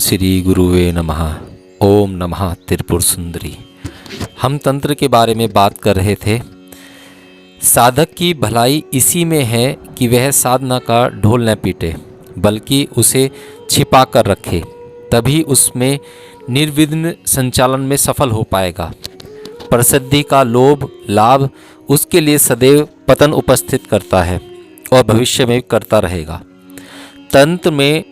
श्री गुरुवे नमः। ओम नमः त्रिपुर सुंदरी। हम तंत्र के बारे में बात कर रहे थे। साधक की भलाई इसी में है कि वह साधना का ढोल न पीटे बल्कि उसे छिपा कर रखे, तभी उसमें निर्विघ्न संचालन में सफल हो पाएगा। प्रसिद्धि का लोभ लाभ उसके लिए सदैव पतन उपस्थित करता है और भविष्य में करता रहेगा। तंत्र में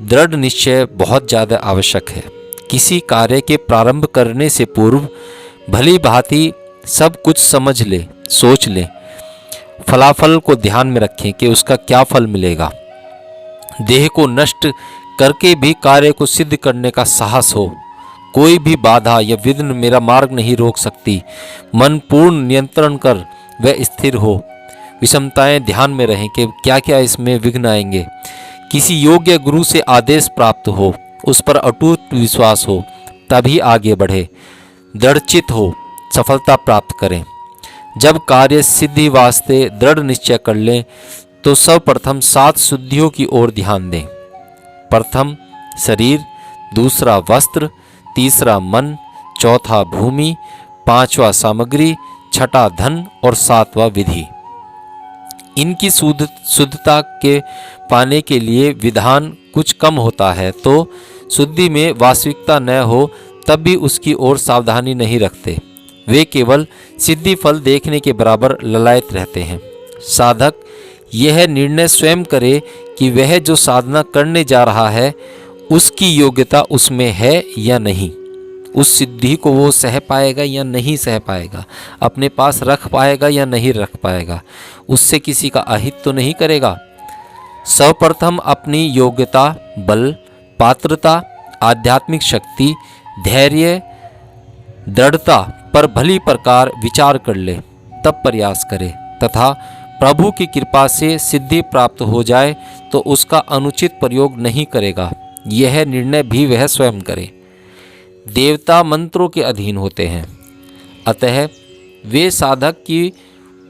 दृढ़ निश्चय बहुत ज़्यादा आवश्यक है। किसी कार्य के प्रारंभ करने से पूर्व भली भांति सब कुछ समझ ले, सोच ले, फलाफल को ध्यान में रखें कि उसका क्या फल मिलेगा। देह को नष्ट करके भी कार्य को सिद्ध करने का साहस हो। कोई भी बाधा या विघ्न मेरा मार्ग नहीं रोक सकती। मन पूर्ण नियंत्रण कर वह स्थिर हो। विषमताएं ध्यान में रहें कि क्या क्या इसमें विघ्न आएंगे। किसी योग्य गुरु से आदेश प्राप्त हो, उस पर अटूट विश्वास हो, तभी आगे बढ़े। दृढ़चित हो, सफलता प्राप्त करें। जब कार्य सिद्धि वास्ते दृढ़ निश्चय कर लें तो सर्वप्रथम 7 शुद्धियों की ओर ध्यान दें। प्रथम शरीर, दूसरा वस्त्र, तीसरा मन, चौथा भूमि, पांचवा सामग्री, छठा धन और सातवां विधि। इनकी शुद्धता के पाने के लिए विधान कुछ कम होता है तो शुद्धि में वास्तविकता न हो तब भी उसकी ओर सावधानी नहीं रखते। वे केवल सिद्धि फल देखने के बराबर ललायत रहते हैं। साधक यह निर्णय स्वयं करे कि वह जो साधना करने जा रहा है उसकी योग्यता उसमें है या नहीं, उस सिद्धि को वो सह पाएगा या नहीं सह पाएगा, अपने पास रख पाएगा या नहीं रख पाएगा, उससे किसी का अहित तो नहीं करेगा। सर्वप्रथम अपनी योग्यता, बल, पात्रता, आध्यात्मिक शक्ति, धैर्य, दृढ़ता पर भली प्रकार विचार कर ले, तब प्रयास करे तथा प्रभु की कृपा से सिद्धि प्राप्त हो जाए तो उसका अनुचित प्रयोग नहीं करेगा। यह निर्णय भी वह स्वयं करे। देवता मंत्रों के अधीन होते हैं, अतः वे साधक की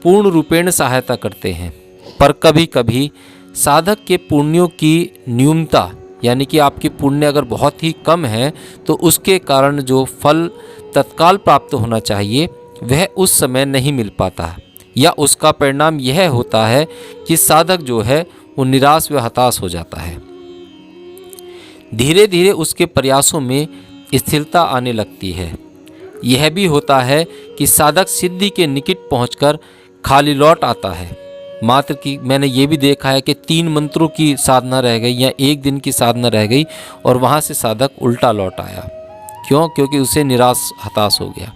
पूर्ण रूपेण सहायता करते हैं। पर कभी कभी साधक के पुण्यों की न्यूनता, यानी कि आपके पुण्य अगर बहुत ही कम है तो उसके कारण जो फल तत्काल प्राप्त होना चाहिए वह उस समय नहीं मिल पाता, या उसका परिणाम यह होता है कि साधक जो है वो निराश व हताश हो जाता है। धीरे धीरे उसके प्रयासों में स्थिरता आने लगती है। यह भी होता है कि साधक सिद्धि के निकट पहुंचकर खाली लौट आता है। मात्र कि मैंने ये भी देखा है कि 3 मंत्रों की साधना रह गई या 1 दिन की साधना रह गई और वहाँ से साधक उल्टा लौट आया। क्यों? क्योंकि उसे निराश हताश हो गया।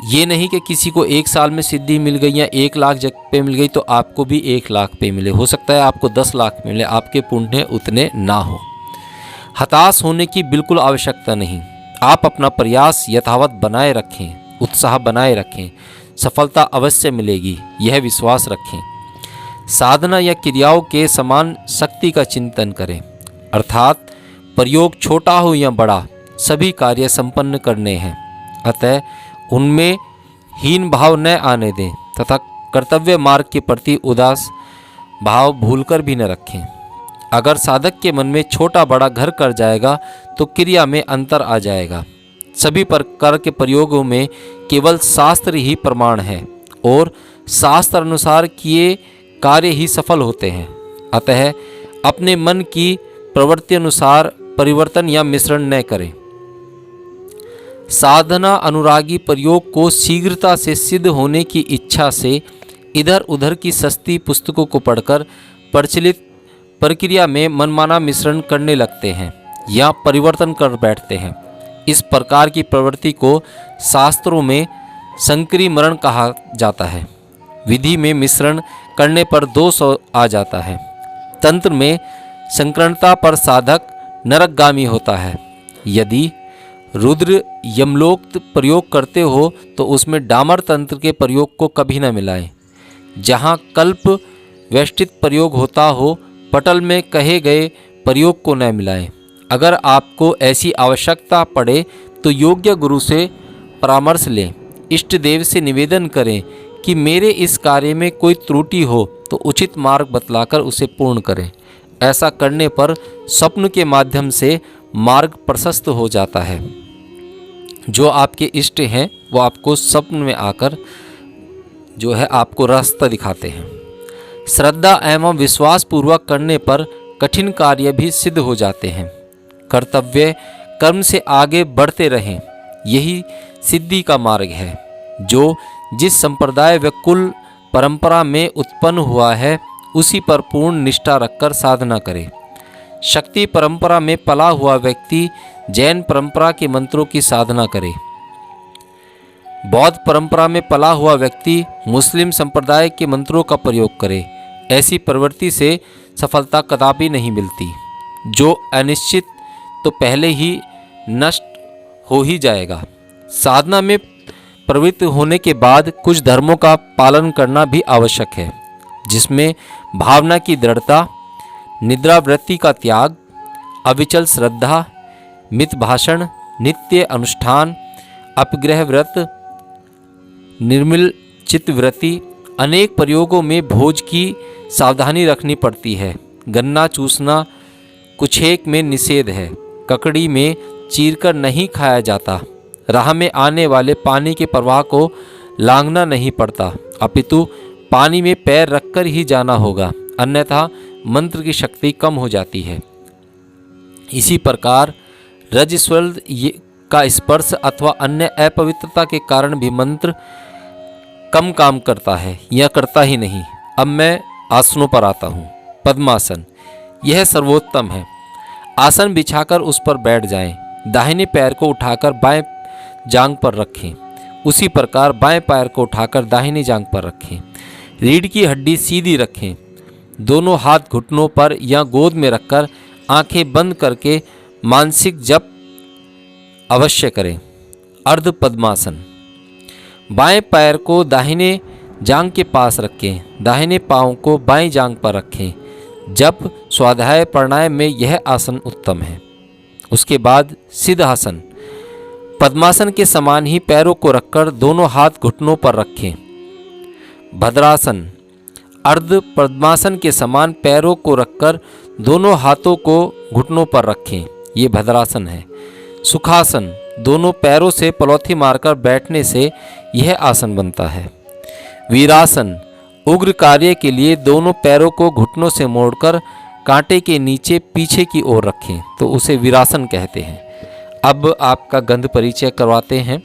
ये नहीं कि किसी को 1 साल में सिद्धि मिल गई या 1 लाख जग पे मिल गई तो आपको भी 1 लाख पे मिले। हो सकता है आपको 10 लाख मिले, आपके पुण्य उतने ना हो। हताश होने की बिल्कुल आवश्यकता नहीं। आप अपना प्रयास यथावत बनाए रखें, उत्साह बनाए रखें, सफलता अवश्य मिलेगी, यह विश्वास रखें। साधना या क्रियाओं के समान शक्ति का चिंतन करें, अर्थात प्रयोग छोटा हो या बड़ा सभी कार्य संपन्न करने हैं। अतः उनमें हीन भाव न आने दें तथा कर्तव्य मार्ग के प्रति उदास भाव भूलकर भी न रखें। अगर साधक के मन में छोटा बड़ा घर कर जाएगा तो क्रिया में अंतर आ जाएगा। सभी प्रकार के प्रयोगों में केवल शास्त्र ही प्रमाण है और शास्त्र अनुसार किए कार्य ही सफल होते हैं। अतः अपने मन की प्रवृत्ति अनुसार परिवर्तन या मिश्रण न करें। साधना अनुरागी प्रयोग को शीघ्रता से सिद्ध होने की इच्छा से इधर उधर की सस्ती पुस्तकों को पढ़कर प्रचलित प्रक्रिया में मनमाना मिश्रण करने लगते हैं या परिवर्तन कर बैठते हैं। इस प्रकार की प्रवृत्ति को शास्त्रों में संक्रीमरण कहा जाता है। विधि में मिश्रण करने पर दोष आ जाता है। तंत्र में संकरणता पर साधक नरकगामी होता है। यदि रुद्र यमलोक प्रयोग करते हो तो उसमें डामर तंत्र के प्रयोग को कभी न मिलाएं। जहाँ कल्प वैष्टित प्रयोग होता हो पटल में कहे गए प्रयोग को न मिलाएं। अगर आपको ऐसी आवश्यकता पड़े तो योग्य गुरु से परामर्श लें। इष्ट देव से निवेदन करें कि मेरे इस कार्य में कोई त्रुटि हो तो उचित मार्ग बतलाकर उसे पूर्ण करें। ऐसा करने पर स्वप्न के माध्यम से मार्ग प्रशस्त हो जाता है। जो आपके इष्ट हैं वो आपको स्वप्न में आकर जो है आपको रास्ता दिखाते हैं। श्रद्धा एवं विश्वास पूर्वक करने पर कठिन कार्य भी सिद्ध हो जाते हैं। कर्तव्य कर्म से आगे बढ़ते रहें, यही सिद्धि का मार्ग है। जो जिस संप्रदाय व कुल परंपरा में उत्पन्न हुआ है उसी पर पूर्ण निष्ठा रखकर साधना करे। शक्ति परंपरा में पला हुआ व्यक्ति जैन परंपरा के मंत्रों की साधना करे। बौद्ध परंपरा में पला हुआ व्यक्ति मुस्लिम संप्रदाय के मंत्रों का प्रयोग करे। ऐसी प्रवृत्ति से सफलता कदापि नहीं मिलती। जो अनिश्चित तो पहले ही नष्ट हो ही जाएगा। साधना में प्रवृत्त होने के बाद कुछ धर्मों का पालन करना भी आवश्यक है, जिसमें भावना की दृढ़ता, निद्रावृत्ति का त्याग, अविचल श्रद्धा, मित भाषण, नित्य अनुष्ठान, अपग्रह व्रत, निर्मल चित्तवृत्ति, अनेक प्रयोगों में भोज की सावधानी रखनी पड़ती है। गन्ना चूसना कुछेक में निषेध है। ककड़ी में चीरकर नहीं खाया जाता। राह में आने वाले पानी के प्रवाह को लांघना नहीं पड़ता, अपितु पानी में पैर रखकर ही जाना होगा, अन्यथा मंत्र की शक्ति कम हो जाती है। इसी प्रकार रजस्वल्द का स्पर्श अथवा अन्य अपवित्रता के कारण भी मंत्र कम काम करता है या करता ही नहीं। अब मैं आसनों पर आता हूँ। पद्मासन, यह सर्वोत्तम है। आसन बिछाकर उस पर बैठ जाएं। दाहिने पैर को उठाकर बाएं जांघ पर रखें। उसी प्रकार बाएं पैर को उठाकर दाहिनी जांघ पर रखें। रीढ़ की हड्डी सीधी रखें। दोनों हाथ घुटनों पर या गोद में रखकर आंखें बंद करके मानसिक जप अवश्य करें। अर्ध पद्मासन, बाएं पैर को दाहिने जांघ के पास रखें। दाहिने पांव को बाएं जांघ पर रखें। जप स्वाध्याय प्राणायाम में यह आसन उत्तम है। उसके बाद सिद्धासन, पद्मासन के समान ही पैरों को रखकर दोनों हाथ घुटनों पर रखें। भद्रासन, अर्ध पद्मासन के समान पैरों को रखकर दोनों हाथों को घुटनों पर रखें, ये भद्रासन है। सुखासन, दोनों पैरों से पलौथी मारकर बैठने से यह आसन बनता है। वीरासन, उग्र कार्य के लिए दोनों पैरों को घुटनों से मोड़कर कांटे के नीचे पीछे की ओर रखें तो उसे वीरासन कहते हैं। अब आपका गंध परिचय करवाते हैं।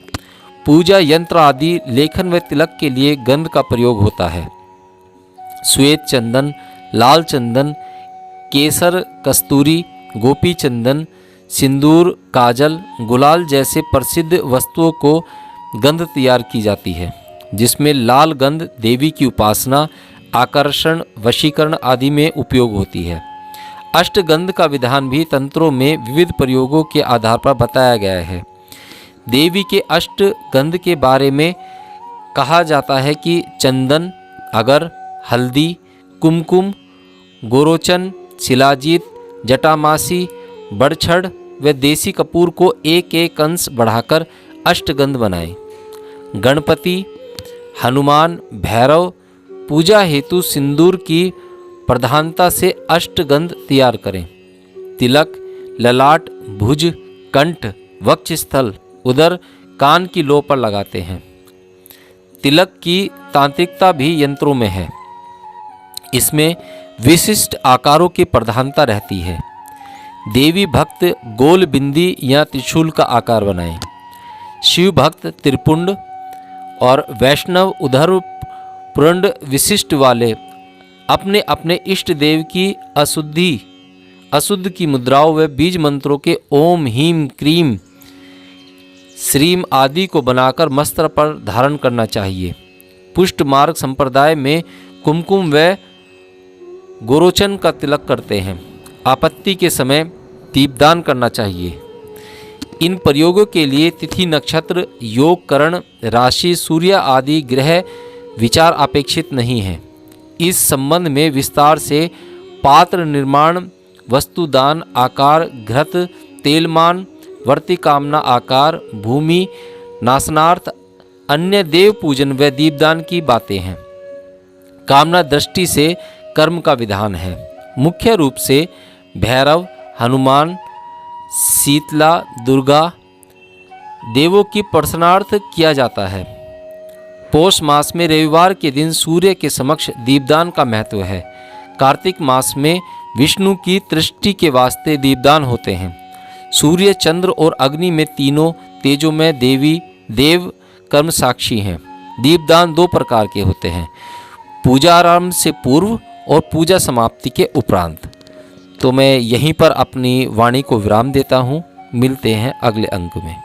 पूजा यंत्र आदि लेखन व तिलक के लिए गंध का प्रयोग होता है। श्वेत चंदन, लाल चंदन, केसर, कस्तूरी, गोपी चंदन, सिंदूर, काजल, गुलाल जैसे प्रसिद्ध वस्तुओं को गंध तैयार की जाती है, जिसमें लाल गंध देवी की उपासना, आकर्षण, वशीकरण आदि में उपयोग होती है। अष्टगंध का विधान भी तंत्रों में विविध प्रयोगों के आधार पर बताया गया है। देवी के अष्टगंध के बारे में कहा जाता है कि चंदन, अगर, हल्दी, कुमकुम, गोरोचन, शिलाजीत, जटामासी, बड़छड़ व देसी कपूर को एक एक अंश बढ़ाकर अष्टगंध बनाएं। गणपति, हनुमान, भैरव पूजा हेतु सिंदूर की प्रधानता से अष्टगंध तैयार करें। तिलक ललाट, भुज, कंठ, वक्षस्थल, उदर, कान की लो पर लगाते हैं। तिलक की तांत्रिकता भी यंत्रों में है। इसमें विशिष्ट आकारों की प्रधानता रहती है। देवी भक्त गोल बिंदी या त्रिशूल का आकार बनाएं। शिव भक्त त्रिपुंड और वैष्णव उधर पुरंड विशिष्ट वाले अपने अपने इष्ट देव की अशुद्ध की मुद्राओं व बीज मंत्रों के ओम हीम क्रीम श्रीम आदि को बनाकर मस्त्र पर धारण करना चाहिए। पुष्ट मार्ग संप्रदाय में कुमकुम व गोरोचन का तिलक करते हैं। आपत्ति के समय दीपदान करना चाहिए। इन प्रयोगों के लिए तिथि, नक्षत्र, योग, करण, राशि, सूर्य आदि ग्रह विचार अपेक्षित नहीं है। इस संबंध में विस्तार से पात्र निर्माण, वस्तुदान, आकार, घृत, तेलमान, वर्तिकामना आकार, भूमि, नाशनार्थ, अन्य देव पूजन व दीपदान की बातें हैं। कामना दृष्टि से कर्म का विधान है। मुख्य रूप से भैरव, हनुमान, शीतला, दुर्गा देवों की प्रसन्नार्थ किया जाता है। पौष मास में रविवार के दिन सूर्य के समक्ष दीपदान का महत्व है। कार्तिक मास में विष्णु की तृष्टि के वास्ते दीपदान होते हैं। सूर्य, चंद्र और अग्नि में तीनों तेजों में देव कर्म साक्षी हैं। दीपदान दो प्रकार के होते हैं, पूजा आरंभ से पूर्व और पूजा समाप्ति के उपरांत। तो मैं यहीं पर अपनी वाणी को विराम देता हूँ। मिलते हैं अगले अंक में।